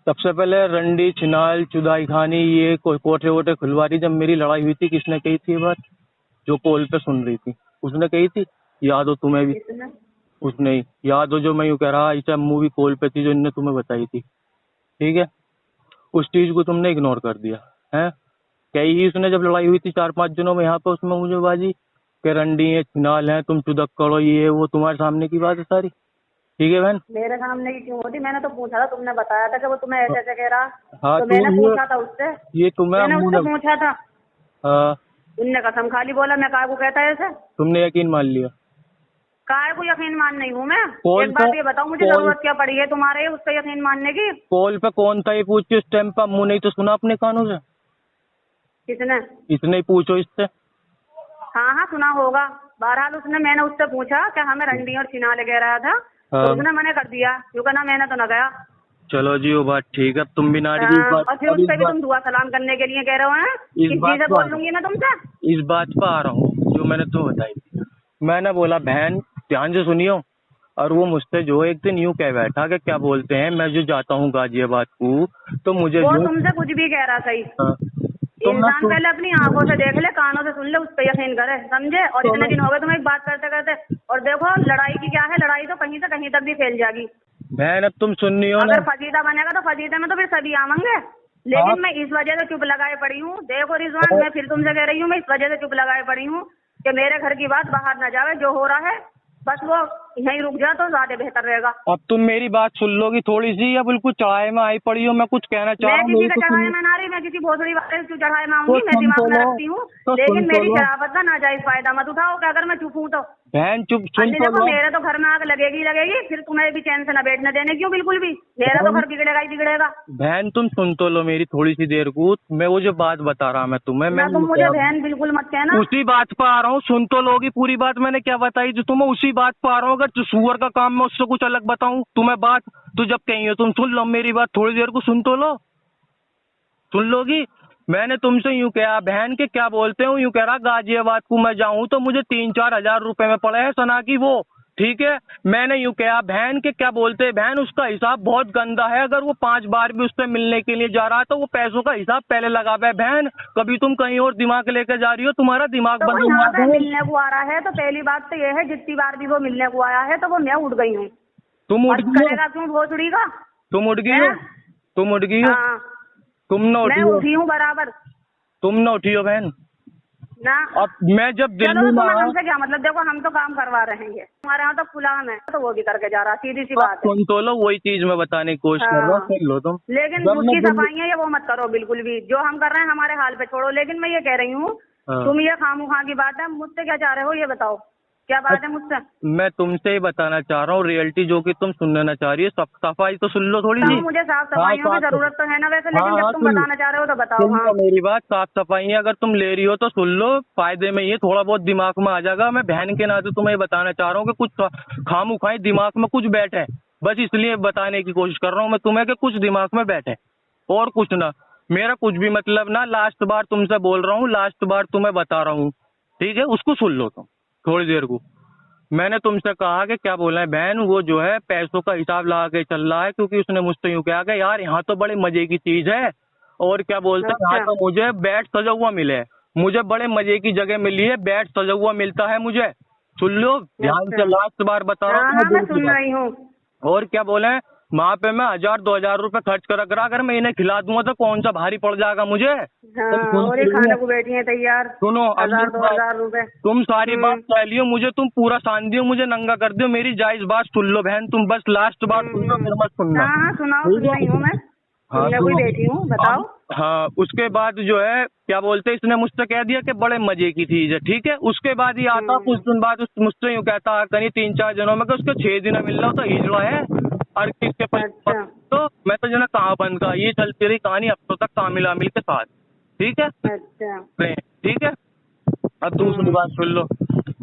सबसे पहले रंडी छिनाल चुदाई खानी ये कोठे वोटे खुलवा रही। जब मेरी लड़ाई हुई थी किसने कही थी ये बात? जो कॉल पे सुन रही थी उसने कही थी। याद हो तुम्हें भी? किसने? उसने ही याद हो जो मैं यूँ कह रहा ऐसा मूवी कॉल पे थी जो इनने तुम्हें बताई थी। ठीक है, उस चीज को तुमने इग्नोर कर दिया है। कही ही उसने जब लड़ाई हुई थी 4-5 दिनों में यहाँ पे उसमें मुझे बाजी के रंडी है छिनाल है तुम चुदक्कड़ हो ये वो तुम्हारे सामने की बात है सारी। ठीक है बहन, मेरे सामने की क्यों होती? मैंने तो पूछा था, तुमने बताया था कि वो तुम्हें ऐसे ऐसे कह रहा। हाँ तो मैंने पूछा था उससे, ये तुम्हें मैंने अम्मू उससे ने पूछा था। हाँ, उनने कसम खाली बोला। मैं काय को कहता है ऐसे? तुमने यकीन मान लिया। काय को यकीन मान नहीं हूँ मैं। कॉल एक पे बात ये बताओ, मुझे कॉल जरूरत क्या पड़ी है तुम्हारे उसका यकीन मानने की? कॉल पे कौन था ये पूछ इस टाइम पे? अम्मू नहीं तो सुना अपने कानों से? किसने? इसने ही पूछो इससे। हाँ हाँ सुना होगा। बहरहाल उसने, मैंने उससे पूछा कि हमें रंडी और छिनाले कह रहा था, हाँ। तो उसने मना कर दिया। क्यों कहना, मैंने तो न गया। चलो जी वो बात ठीक है। अब तुम भी नाटकी इस हाँ, बात और फिर अब उससे भी तुम दुआ सलाम करने के लिए कह रहे हो हैं? इस किस बात चीज से पर बोल लूंगी मैं तुमसे? इस बात पर आ रहा हूँ जो मैंने तुम्हें बताई। मैंने बोला बहन ध्यान से सुनियो। और वो मुझसे जो एक दिन यूं कह बैठा कि क्या बोलते हैं मैं जो जाता हूँ गाजियाबाद को तो मुझे वो जो तुमसे कुछ भी कह रहा सही। हाँ, तो मैं इंसान पहले अपनी आंखों से देख ले, कानों से सुन ले, उस पर यकीन करे, समझे? और इतने दिन हो गए तुम्हें एक बात करते करते। और देखो लड़ाई की क्या है, लड़ाई तो कहीं से कहीं तक भी फैल जाएगी। बहन अब तुम सुन रही हो ना। अगर फजीदा बनेगा तो फजीदे में तो फिर सभी आवेंगे। लेकिन मैं इस वजह से चुप लगाए पड़ी हूँ। देखो रिजवान, मैं फिर तुमसे कह रही हूँ, मैं इस वजह से चुप लगाए पड़ी हूँ कि मेरे घर की बात बाहर न जावे। जो हो रहा है बस वो यहीं रुक जा तो ज्यादा बेहतर रहेगा। अब तुम मेरी बात सुन लोगी थोड़ी सी या बिल्कुल चढ़ाए में आई पड़ी हो? मैं कुछ कहना चाह मैं रहा हूँ किसी मेरी का तो चढ़ाए सुन। में ना रही, मैं किसी भोसड़ी वाले क्यों चढ़ाए में तो आऊंगी? मैं सुन दिमाग तो में लो। रखती हूँ। तो सुन लेकिन तो मेरी लो शराफत का नाजायज फायदा मत उठाओ कि अगर मैं चुप हूँ तो। बहन चुप सुन अन्य तो देखो, लो। मेरे तो घर में आग लगेगी ही लगेगी, फिर तुम्हें भी चैन से न बैठने देने क्यों? बिल्कुल भी मेरा तो बहन घर बिगड़ेगा ही बिगड़ेगा। बहन तुम सुन तो लो मेरी थोड़ी सी देर को। मैं वो जो बात बता रहा मैं तुम्हें मैं ना तुम मुझे बहन बिल्कुल मत कहना। उसी बात पर आ रहा हूँ। सुन तो लोगी पूरी बात मैंने क्या बताई जो तुम्हें उसी बात पर आ रहा हूँ। अगर जो सुअर का काम मैं उससे कुछ अलग बताऊं तुम्हें बात तो जब कहीं हो तुम सुन लो मेरी बात थोड़ी देर को। सुन तो लो, सुन लोगी। मैंने तुमसे यूं कहा बहन के क्या बोलते हो यूं कह रहा गाजियाबाद को मैं जाऊं तो मुझे 3-4 हजार रुपए में पड़े है सना की वो। ठीक है, मैंने यूं कहा बहन के क्या बोलते हैं बहन उसका हिसाब बहुत गंदा है। अगर वो 5 बार भी उससे मिलने के लिए जा रहा है तो वो पैसों का हिसाब पहले लगा हुआ है बहन। कभी तुम कहीं और दिमाग लेकर जा रही हो, तुम्हारा दिमाग तो वो बंद यहाँ हुआ पे है। मिलने को आ रहा है तो पहली बात तो ये है, जितनी बार भी वो मिलने को आया है तो वो मैं उठ गई हूँ। तुम उठ और गई हो, करेगा क्यों भोसड़ी का? तुम उठ गई हो, हैं? तुम उठ गई हो, हाँ, तुम न मैं उठी हो, उठी हूँ बराबर तुम न उठी हो बहन। ना। अब मैं जब चलो दिल्ली तो में तुम्हें आया हमसे क्या मतलब? देखो हम तो काम करवा रहेंगे, हमारे यहाँ तो गुलाम है तो वो भी करके जा रहा, सीधी सी बात है। सुन तो लो वही चीज मैं बताने की कोशिश कर रहा हूँ। हाँ, सुन लो तुम। लेकिन जब मैं उसकी दिल्ली सफाई है ये वो मत करो बिल्कुल भी। जो हम कर रहे हैं हमारे हाल पे छोड़ो। लेकिन मैं ये कह रही हूँ, हाँ। तुम ये खामोखा की बात है, मुझसे क्या चाह रहे हो ये बताओ? क्या बात है मुझसे? मैं तुमसे ही बताना चाह रहा हूँ रियलिटी जो कि तुम सुनना चाह रही है। सब सफाई तो सुन लो थोड़ी सी। मुझे साफ हाँ सफाइयों की जरूरत तो है ना वैसे, लेकिन जब तुम सुन बताना चाह रहे हो तो बताओ। सुन हाँ, लो मेरी बात। साफ सफाई है अगर तुम ले रही हो तो सुन लो, फायदे में ये थोड़ा बहुत दिमाग में आ जाएगा। मैं बहन के नाते तुम्हें बताना चाह रहा हूँ कि कुछ खामोखाई दिमाग में कुछ बैठे, बस इसलिए बताने की कोशिश कर रहा हूँ मैं तुम्हें कि कुछ दिमाग में बैठे और कुछ ना। मेरा कुछ भी मतलब ना। लास्ट बार तुमसे बोल रहा हूँ, लास्ट बार तुम्हें बता रहा हूँ, ठीक है? उसको सुन लो तुम थोड़ी देर को। मैंने तुमसे कहा कि क्या बोला है बहन वो जो है पैसों का हिसाब लगा के चल रहा है क्योंकि उसने मुझसे यूं कहा कि यार यहाँ तो बड़े मजे की चीज है और क्या बोलते हैं यहाँ अच्छा तो मुझे बैट सजा हुआ मिले। मुझे बड़े मजे की जगह मिली है, बैट सजा हुआ मिलता है मुझे। सुन लो ध्यान से, अच्छा। लास्ट बार बता रहा हाँ हूँ हाँ, तुम्हें मैं दिल की सुन बात। रही हूँ। और क्या बोले वहाँ पे मैं 1,000-2,000 रुपए खर्च कर रहा। अगर मैं इन्हें खिला दूंगा तो कौन सा भारी पड़ जाएगा मुझे? तुम हाँ, सुन और तो ये रही खाने हो। को बैठी है तैयार। सुनो अगली 1,000 बात, 2,000 रुपए। तुम सारी बात कह लियो मुझे, तुम पूरा सान दियो, मुझे नंगा कर दियो। मेरी जायज बात सुन लो बहन, तुम बस लास्ट बात सुन लो फिर मत सुनना, हाँ हाँ सुनाओ, ठीक सुन रही हूँ है? मैं। हाँ सुनने को ही सुनो। बैठी हूँ, बताओ। अब हाँ उसके बाद जो है क्या बोलते हैं इसने मुझसे कह दिया कि बड़े मजे की चीज है, ठीक है? उसके बाद ही आता कुछ दिन बाद मुझसे यूँ कहता कहीं 3-4 दिनों में कि उसके 6 दिन मिल रहा हो तो हिजड़ा है और किसके पास। अच्छा तो मैं तो जो ना कहाँ बंद का ये चलती रही कहानी हफ्तों तक कामिल आमिल के साथ, ठीक है? अच्छा। ठीक है, अब दूसरी बात सुन लो।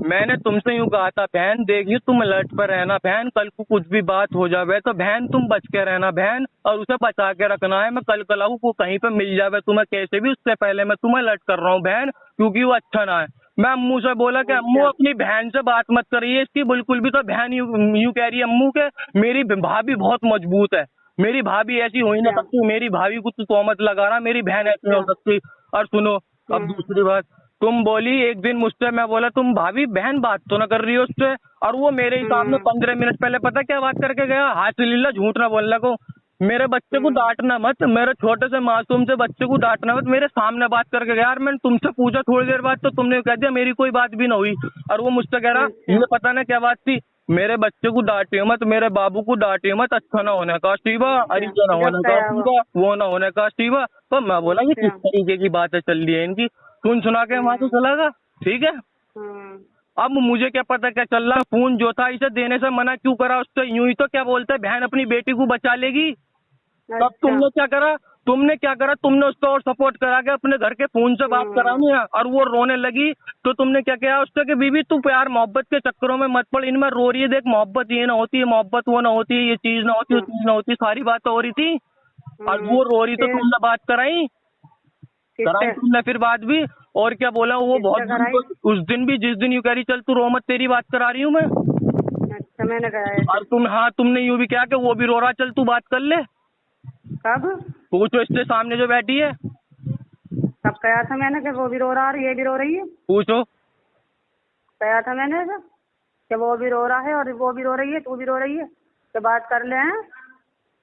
मैंने तुमसे यूं कहा था बहन देखिए तुम अलर्ट पर रहना बहन, कल को कुछ भी बात हो जावे तो बहन तुम बच के रहना बहन और उसे बचा के रखना है। मैं कल कलाऊ को कहीं पे मिल जावे तुम्हें कैसे भी, उससे पहले मैं तुम्हें अलर्ट कर रहा हूँ बहन क्योंकि वो अच्छा ना है। मैं अम्मू से बोला कि अम्मू अच्छा। अपनी बहन से बात मत करिए इसकी बिल्कुल भी। तो बहन यूं कह रही है अम्मू के मेरी भाभी बहुत मजबूत है। मेरी भाभी ऐसी हो ही ना सकती, मेरी भाभी को तू तोहमत लगा रहा, मेरी बहन ऐसी हो सकती। और सुनो अब दूसरी बात, तुम बोली एक दिन मुझसे, मैं बोला तुम भाभी बहन बात तो ना कर रही हो उससे, और वो मेरे ही सामने 15 मिनट पहले पता क्या बात करके गया, हाथ लीला झूठ ना बोलने को, मेरे बच्चे को डांटना मत, मेरे छोटे से मासूम से बच्चे को डांटना मत, मेरे सामने बात करके गया। यार मैंने तुमसे पूछा थोड़ी देर बाद तो तुमने कह दिया मेरी कोई बात भी ना हुई, और वो मुझसे कह रहा ये पता ना क्या बात थी, मेरे बच्चे को डांटियो मत, मेरे बाबू को डांटियो मत, अच्छा ना होने का शिवा, अरिजा ना होने का शिवा, वो ना होने का शिवा। तो मैं बोला कि किस तरीके की बातें चल रही है इनकी, सुन सुना के वहां से चला गया। ठीक है, अब मुझे क्या पता क्या चल रहा, फोन जो था इसे देने से मना क्यों करा उससे, यूं ही तो क्या बोलते हैं बहन अपनी बेटी को बचा लेगी। तब तुमने क्या करा, तुमने उसको और सपोर्ट करा के अपने घर के फोन से बात करानी है, और वो रोने लगी तो तुमने क्या किया उससे कि बीबी तू प्यार मोहब्बत के चक्करों में मत पड़, इनमें रो रही है, देख मोहब्बत ये ना होती है, मोहब्बत वो ना होती है, ये चीज ना होती, वो चीज ना होती, सारी बात हो रही थी, और वो रो रही तो तुमने बात कराई तुमने फिर बात भी, और क्या बोला वो बहुत उस दिन भी, जिस दिन यूँ कह रही चल तू रो मत तेरी बात करा रही हूँ मैं। अच्छा मैंने कहा और तुमने यूँ भी क्या कि वो भी रो रहा चल तू बात कर ले। कब पूछो इससे सामने जो बैठी है, कब कहा था मैंने कि वो भी रो रहा है और ये भी रो रही है, पूछो। कहा था मैंने ऐसा कि वो भी रो रहा है और वो भी रो रही है, तू भी रो रही है, तो बात कर ले हैं,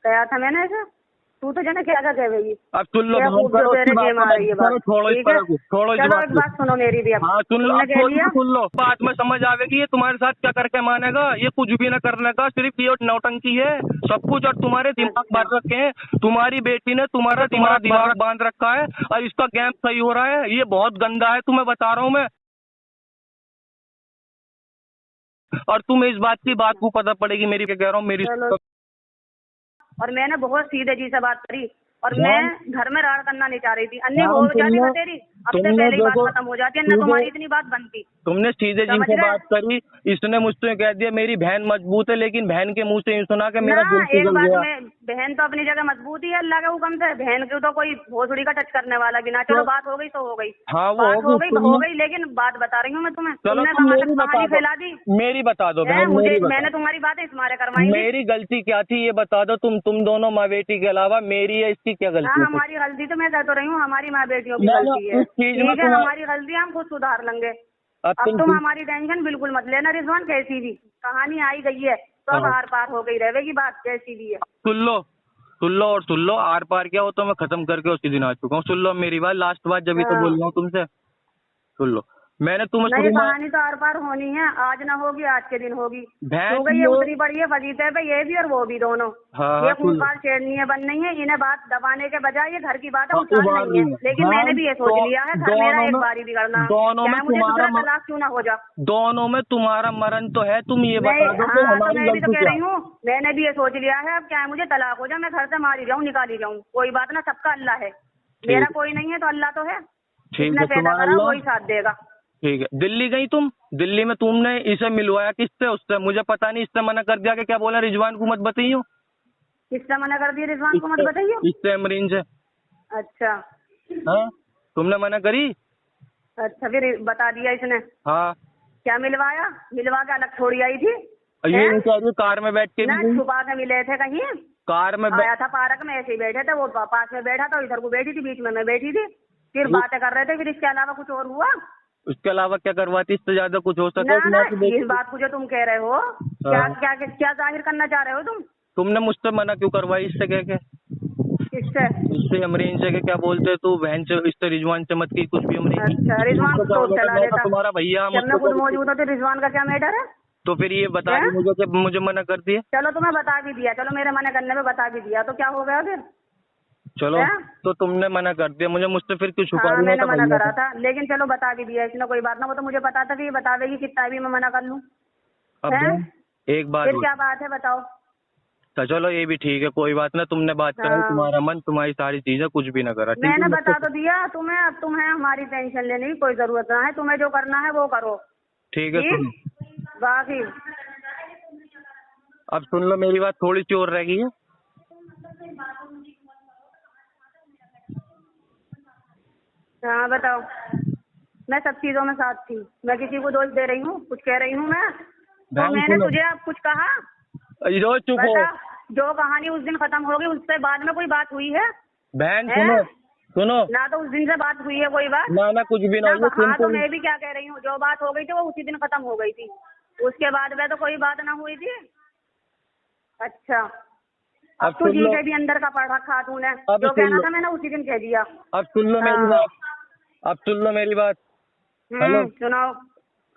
कहा था मैंने ऐसा, तू तो जाने क्या कह रही है। अब सुन लो, छोड़ो चलो एक बात सुनो मेरी भी, हाँ सुन लो, बात में समझ आवेगी, ये तुम्हारे साथ क्या करके मानेगा, ये कुछ भी ना करने का, सिर्फ ये नौटंकी है सब कुछ, और तुम्हारे दिमाग बांध रखे हैं, तुम्हारी बेटी ने तुम्हारा दिमाग बांध रखा है, और इसका गेम सही हो रहा है, ये बहुत गंदा है, तुम्हें बता रहा हूँ मैं, और तुम्हें इस बात को पता पड़ेगी मेरी, क्या कह रहा हूँ मेरी। और मैंने बहुत सीधे जी से बात करी, और मैं घर में राड़ करना नहीं चाह रही थी, अन्य हो जाती है तेरी, अब से पहले ही बात खत्म हो जाती है, न तुम्हारी इतनी बात बनती। तुमने सीधे जी से बात करी, इसने मुझसे कह दिया मेरी बहन मजबूत है, लेकिन बहन के मुंह से यूं सुना के मेरा दिल पिघल गया। बहन तो अपनी जगह मजबूत ही है अल्लाह के हुक्म से, बहन को तो कोई भोसड़ी का टच करने वाला भी ना। चलो बात हो गई तो हो गई, हाँ वो हो गई, लेकिन बात बता रही हूँ मैं तुम्हें, तुमने कहानी फैला दी। मेरी बता दो बहन, मैंने तुम्हारी बातें तुम्हारे करवाई, मेरी गलती क्या थी ये बता दो, तुम दोनों माँ बेटी के अलावा मेरी है इसकी क्या गलती? हमारी गलती तो मैं कह तो रही हूँ, हमारी माँ बेटियों की गलती है, ठीक है, हमारी गलती हम खुद सुधार लेंगे। अब तुम हमारी टेंशन बिल्कुल मत लेना रिजवान, कैसी भी कहानी आई गई है तो अब आर पार हो गई रहेगी बात, कैसी भी है। सुन लो, आर पार क्या हो तो मैं खत्म करके उसी दिन आ चुका हूँ। सुन लो मेरी बात, लास्ट बात जब तो बोल रहा हूँ तुमसे, सुन लो, मैंने तुम्हें नहीं कहानी तो आर पार होनी है, आज ना होगी आज के दिन होगी, हो गई है उतरी पड़ी है फजीते पे, ये भी और वो भी दोनों, ये खूंखार छेड़नी है बन नहीं है, इन्हें बात दबाने के बजाय ये घर की बात है उछाल नहीं है, लेकिन मैंने भी ये सोच लिया है घर मेरा एक बारी बिगड़ना, दोनों में तुम्हारा तलाक क्यों ना हो जा, दोनों में तुम्हारा मरण तो है, तुम ये बता दो कि हमारी मैं भी तो कह रही हूँ, मैंने भी ये सोच लिया है, अब क्या है मुझे तलाक हो जाए, मैं घर से मारी जाऊँ निकाली जाऊँ, कोई बात ना, सबका अल्लाह है, मेरा कोई नहीं है तो अल्लाह तो है, जिसने पैदा करा वही साथ देगा। ठीक है, दिल्ली गई तुम, दिल्ली में तुमने इसे मिलवाया किससे? उससे मुझे पता नहीं, इससे मना कर दिया कि क्या बोला रिजवान को मत बताइयो। किससे मना कर दिया रिजवान को मत बताइयो? इससे अमरीन से। अच्छा हाँ, तुमने मना करी? अच्छा फिर बता दिया इसने? हाँ। क्या मिलवाया? मिलवा के अलग छोड़ी आई थी ये कार में बैठ के छुपा के मिले थे कहीं, कार में आया था पार्क में, ऐसे ही बैठे थे, वो पास में बैठा था, इधर को बैठी थी, बीच में मैं बैठी थी, फिर बातें कर रहे थे, फिर इसके अलावा कुछ और हुआ? उसके अलावा क्या करवाती, इससे ज्यादा कुछ हो सके? इस बात को जो तुम कह रहे हो, क्या जाहिर करना चाह रहे हो तुमने मुझसे मना क्यों करवाई इससे कह के? इससे अमरीन से क्या बोलते तू बहन से, इससे रिजवान से मत की कुछ भी अमरीन। अच्छा रिजवान को चला देता तुम्हारा भैया, मैं खुद मौजूद होती, रिजवान का क्या मैटर है? तो फिर ये बता दी मुझे कि मुझे मना कर दिया। चलो तुम्हें बता भी दिया, चलो मेरे मना करने में बता भी दिया, तो क्या हो गया फिर? चलो तो तुमने मना कर दिया, मुझसे फिर क्यों छुपा रही? मैंने मना करा था, लेकिन चलो बता भी दिया इसने, कोई बात ना, वो तो मुझे पता था कि ये बतावेगी, कितना भी मैं मना कर लूँ। एक बात, फिर क्या बात है बताओ? तो चलो ये भी ठीक है, कोई बात ना, तुमने बात करी, तुम्हारा मन, तुम्हारी सारी चीजें, कुछ भी ना करा, मैंने बता तो दिया तुम्हें, अब तुम्हें हमारी टेंशन लेने की कोई जरूरत ना है, तुम्हें जो करना है वो करो, ठीक है? बाकी अब सुन लो मेरी बात, थोड़ी सी और रह गई है। हाँ बताओ। मैं सब चीजों में साथ थी, मैं किसी को दोष दे रही हूँ, कुछ कह रही हूँ मैं? तो मैंने तुझे अब कुछ कहा? चुप हो, जो कहानी उस दिन खत्म हो गई उससे बाद में कोई बात हुई है? बहन हैं? सुनो ना तो उस दिन से बात हुई है कोई बात ना कुछ भी ना ना। हुई, हाँ, तो सिंपल। मैं भी क्या कह रही हूँ, जो बात हो गई थी वो उसी दिन खत्म हो गई थी, उसके बाद में तो कोई बात ना हुई थी। अच्छा, अब तो सुन जी लो, के भी अंदर का पढ़ रखा तूने, अब जो सुन कहना लो, था मैंने उसी दिन कह दिया। अब सुन लो मेरी हाँ। बात, अब सुन लो मेरी बात। हेलो, सुनाओ।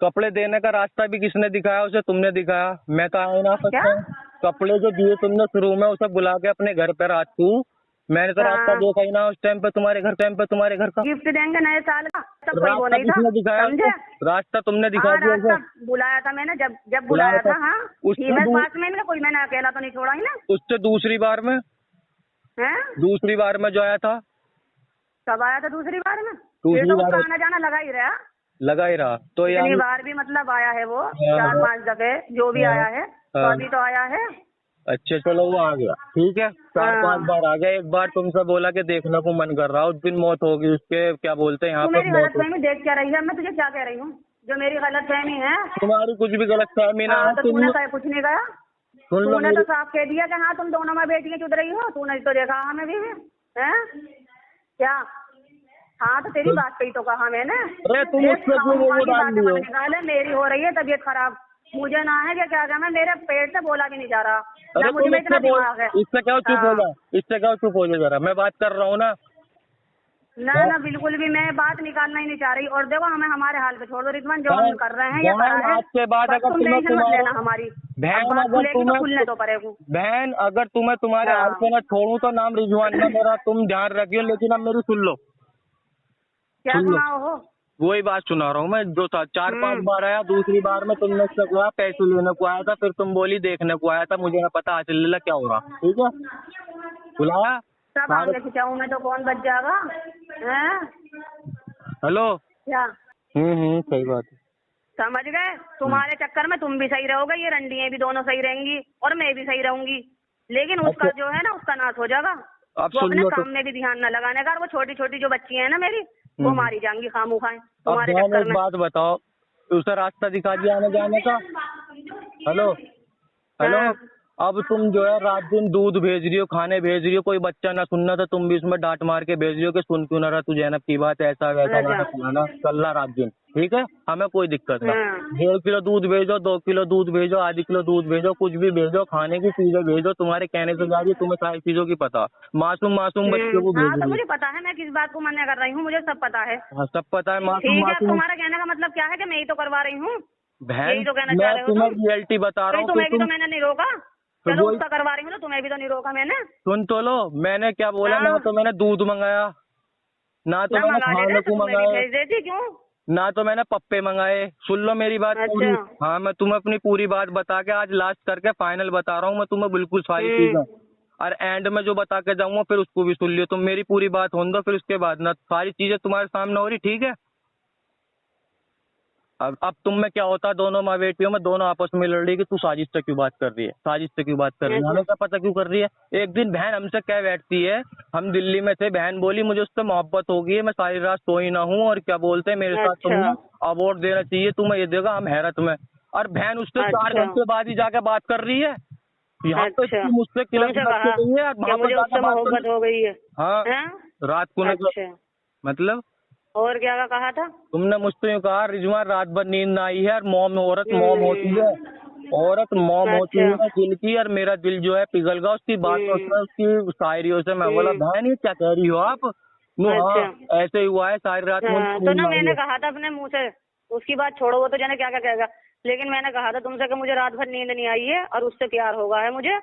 कपड़े देने का रास्ता भी किसने दिखाया? उसे तुमने दिखाया, मैं तो आ ही ना क्या? सकता हूँ। कपड़े जो दिए तुमने शुरू में, उसे बुला के अपने घर पे रात को, मैंने तो रास्ता हाँ। देखा ही ना उस टाइम पे तुम्हारे घर का। गिफ्ट देंगे नए साल का, सब कोई वो रास्ता नहीं था, किसने दिखाया समझे? उसको? रास्ता तुमने दिखा हाँ, दिया रास्ता उसे। बुलाया था मैंने, जब बुलाया बुलाया था था। हाँ, उससे मैं पास में ना, कोई मैंने अकेला तो नहीं छोड़ा ही ना। उससे दूसरी बार में, हैं? दूसरी बार में जो आया था, कब आया था दूसरी बार में? ये दूसरी तो बार उसका आना जाना लगा ही रहा, लगा ही रहा तो इतनी यार। बार भी मतलब आया है वो, हाँ, 4-5 दफे जो भी हाँ, आया है, तो हाँ। अभी तो आया है। अच्छा चलो, वो आ गया, ठीक है, 4-5 हाँ। बार आ गया। एक बार तुमसे बोला कि देखने को मन कर रहा, उस दिन मौत होगी उसके, क्या बोलते हैं यहाँ तू पे, मेरी मौत हो। गलतफहमी देख क्या रही है? मैं तुझे क्या कह रही हूँ, जो मेरी गलतफहमी है? तुम्हारी कुछ भी गलत फहमी ना है। हाँ, तो तूने कहा कुछ नहीं कहा, सुन लो तूने तो मेरी, साफ कह दिया कि हाँ तुम दोनों में बेटियां चुद रही हो, तूने तो देखा हमें भी है? क्या? हाँ, तो तेरी बात पे ही तो कहा मैंने। अरे तुम ये उससे क्यों खामखा वो की डाल बातें दियो? मत निकाले, मेरी हो रही है तबीयत खराब, मुझे ना है कि क्या कहना, मेरे पेट से बोला भी नहीं जा रहा, अरे ना मुझ तुम में इतना इससे बोल, दिमाग है। इससे क्या चुप हो हाँ। जा, इससे क्या चुप हो जा जरा, मैं बात कर रहा हूँ ना। ना बिल्कुल भी मैं बात निकालना ही नहीं चाह रही। और देखो, हमें हमारे हाल पे छोड़ दो रिजवान, जो हम बहन, कर रहे हैं या करा है, आज के बाद बस अगर तुम तुम्हें टेंशन मत लेना हमारी। अब बहन, बात अगर खुलेगी तो खुलने दो परे को। बहन, अगर तुम्हें तुम्हारे हाल हाँ। पे ना छोड़ू तो नाम रिजवान ना मेरा, तुम ध्यान रखियो। लेकिन अब मेरी सुन लो, क्या सुन लो, सुनाओ हो? वही बात सुना रहा हूँ मैं, जो 4-5 बार आया। दूसरी बार में तुमने उससे कहा पैसे लेने को आया था, फिर तुम बोली देखने को आया था, मुझे ना पता आज ले क्या हो रहा, ठीक है, बुलाया सब सारे। आगे खिंचाऊं मैं तो कौन बच जाएगा? हैं? हेलो। क्या? सही बात है। समझ गए? तुम्हारे चक्कर में तुम भी सही रहोगे, ये रंडियां भी दोनों सही रहेंगी और मैं भी सही रहूंगी, लेकिन उसका अच्छा, जो है ना, उसका नाश हो जाएगा। अब वो सुन अपने लो तो, काम में भी ध्यान न लगाने का, और वो छोटी छोटी जो बच्ची है ना मेरी, वो मारी जाएंगी खामू खाए अब तुम्हारे बहन चक्कर एक में। बात बताओ, उसे रास्ता दिखा दिया आने जाने का। Hello, hello. हाँ। अब तुम जो है रात दिन दूध भेज रही हो, खाने भेज रही हो, कोई बच्चा ना सुनना था, तुम भी उसमें डांट मार के भेज रही हो कि सुन क्यों ना रहा तू जैनब की बात, ऐसा वैसा अच्छा। वाला फलाना चल रहा रात दिन, ठीक है, हमें कोई दिक्कत ना। हाँ। 1.5 किलो दूध भेजो, 2 किलो दूध भेजो, आधी किलो दूध भेजो, कुछ भी भेजो, खाने की चीजें भेजो, तुम्हारे कहने से जा रही है, तुम्हें सारी चीजों की पता। मासूम मासूम बच्चों को हाँ, भेज तो रही मुझे पता है मैं किस बात को मना कर रही हूँ, मुझे सब पता है। है। हाँ, सब पता है, मासूम ठीक है, अब मासूम। तुम्हारा कहने का मतलब क्या है कि मैं ही तो करवा रही हूँ? बहन, यही तो कहना चाह मैं रहे हो तुम्हें तुम? रियलिटी बता रहा भाई हूँ, फिर तुम्हें भी तुम तो मैंने नहीं रोका, तो चलो वही उसका करवा रही हूँ तो तुम्हें भी तो नहीं रोका मैंने। सुन तो लो, मैंने क्या बोला, ना हाँ। तो मैंने दूध मंगाया, ना तो ना मैंने मंगा खाने लेते तो को तुम्हें भी मंगाए, भेज देती, क्यों? ना तो मैंने पप्पे मंगाए। सुन लो मेरी बात पूरी। अच्छा। हाँ, मैं तुम्हें अपनी पूरी बात बता के आज लास्ट करके फाइनल बता रहा हूँ मैं तुम्हें, बिल्कुल सारी चीजें। और एंड में जो बता के जाऊंगा फिर उसको भी सुन लियो तुम, मेरी पूरी बात होने दो, फिर उसके बाद ना सारी चीजें तुम्हारे सामने हो रही, ठीक है। अब तुम में क्या होता, दोनों माँ बेटियों में दोनों आपस में लड़ रही कि तू साजिश से क्यों बात कर रही है, साजिश से क्यों बात कर रही है, अच्छा। हमें क्या पता क्यों कर रही है। एक दिन बहन हमसे कह बैठती है, हम दिल्ली में थे, बहन बोली मुझे उससे मोहब्बत हो गई है, मैं सारी रात सोई ना हूँ, और क्या बोलते हैं मेरे साथ अच्छा। तुमने अवार्ड देना चाहिए, तुम्हें ये देगा, हम हैरत में। और बहन उससे 4 अच्छा। घंटे बाद ही जाके बात कर रही है, यहाँ पे अच्छा, मुझसे किलक तुमसे के कहा गई है, कि वहाँ पर मुझे जाकर उससे बात कर मोहब्बत ली। हो गई है? हाँ, हैं? रात को ना, अच्छा, मतलब और क्या कहा था? तुमने मुझसे यूं कहा रिजवान रात भर नींद ना आई है, और औरत मॉम होती है, हम्म। औरत मॉम होती अच्छा। है दिल की, और मेरा दिल जो है पिघल गया उसकी बातों से, उसकी शायरियों से। मैं बोला बहन ये क्या कह रही हो आप? नो हाँ, अच्छा। ऐसे ही हुआ है, सारी रात मुझे हाँ, तो नींद ना ना आई मैंने है। कहा था अपने मुंह से, उसकी बात छोड़ो, वो तो जाने क्या क्या कहेगा, लेकिन मैंने कहा था तुमसे कि मुझे रात भर नींद नहीं आई है और उससे प्यार हो गया है मुझे,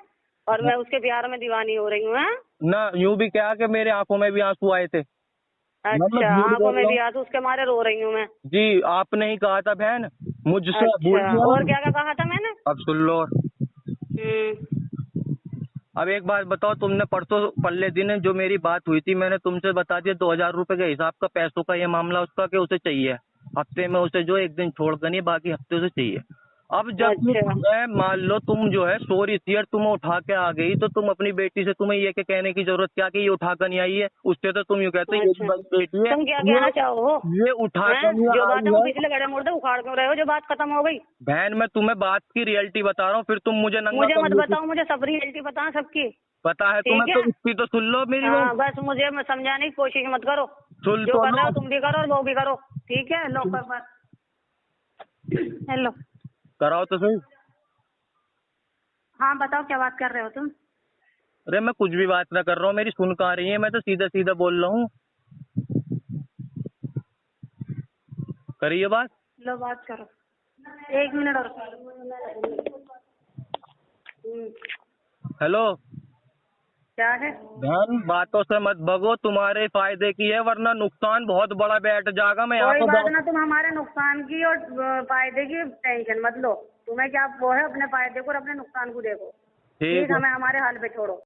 और मैं उसके प्यार में दीवानी हो रही हूँ। ना यूं भी क्या कि मेरे आंखों में भी आंसू आए थे, मैं अच्छा, झूठ आंखों बोल में रहा भी हूँ। आंसू उसके मारे रो रही हूँ मैं। जी, आपने ही कहा था बहन, मुझसे भूल अच्छा, गया और ना। क्या क्या कहा था मैंने? अब सुन लो, हम्म। अब एक बात बताओ, तुमने परसों पल्ले दिन जो मेरी बात हुई थी, मैंने तुमसे बता दिया 2000 रुपए के हिसाब का पैसों का ये मामला उसका, कि उसे चाहिए हफ्ते में, उसे जो एक दिन छोड़ कर नहीं, बाकी हफ्ते उसे चाहिए। अब जब अच्छा। मैं मान लो तुम जो है सॉरी सियर तुम उठा के आ गई तो तुम अपनी बेटी से तुम्हें ये क्या कहने की जरूरत क्या कि ये उठा कर नहीं आई है, उससे तो तुम यूँ कहते हो ये अच्छा, बस बेटी है, तुम क्या कहना चाहो? ये उठा हैं? कर नहीं जो बात है वो आई है। पिछले गड़े मुर्दे उखाड़ क्यों रहे हो? जो बात खत्म हो गई। बहन मैं तुम्हें बात की रियलिटी बता रहा हूँ, फिर तुम मुझे नंगा मुझे कर मत लेती। बताओ, मुझे सब रियलिटी पता सबकी। पता है तुम्हें ठीक तो है, इसकी तो सुन लो मेरी हाँ, बात। बस मुझे समझाने की कोशिश मत करो। सुन जो तो कर रहे हो लो। तुम भी करो और वो भी करो। ठीक है, लो कर बात। हेलो। कराओ तो सही। हाँ बताओ, क्या बात कर रहे हो तुम? अरे मैं कुछ भी बात ना कर रहा हूँ, मेरी सुन कहाँ रही है, मैं तो सीधा सीधा बोल रहा हूँ। करिए बात। लो बात करो, 1 मिनट और। हेलो। क्या है? बहन बातों से मत भगो, तुम्हारे फायदे की है वरना नुकसान बहुत बड़ा बैठ जाएगा। मैं यहाँ कोई पे बात ना, तुम हमारे नुकसान की और फायदे की टेंशन मत लो। तुम्हें क्या वो है, अपने फायदे को और अपने नुकसान को देखो। ठीक ठीक, है। हमें हमारे हाल पे छोड़ो।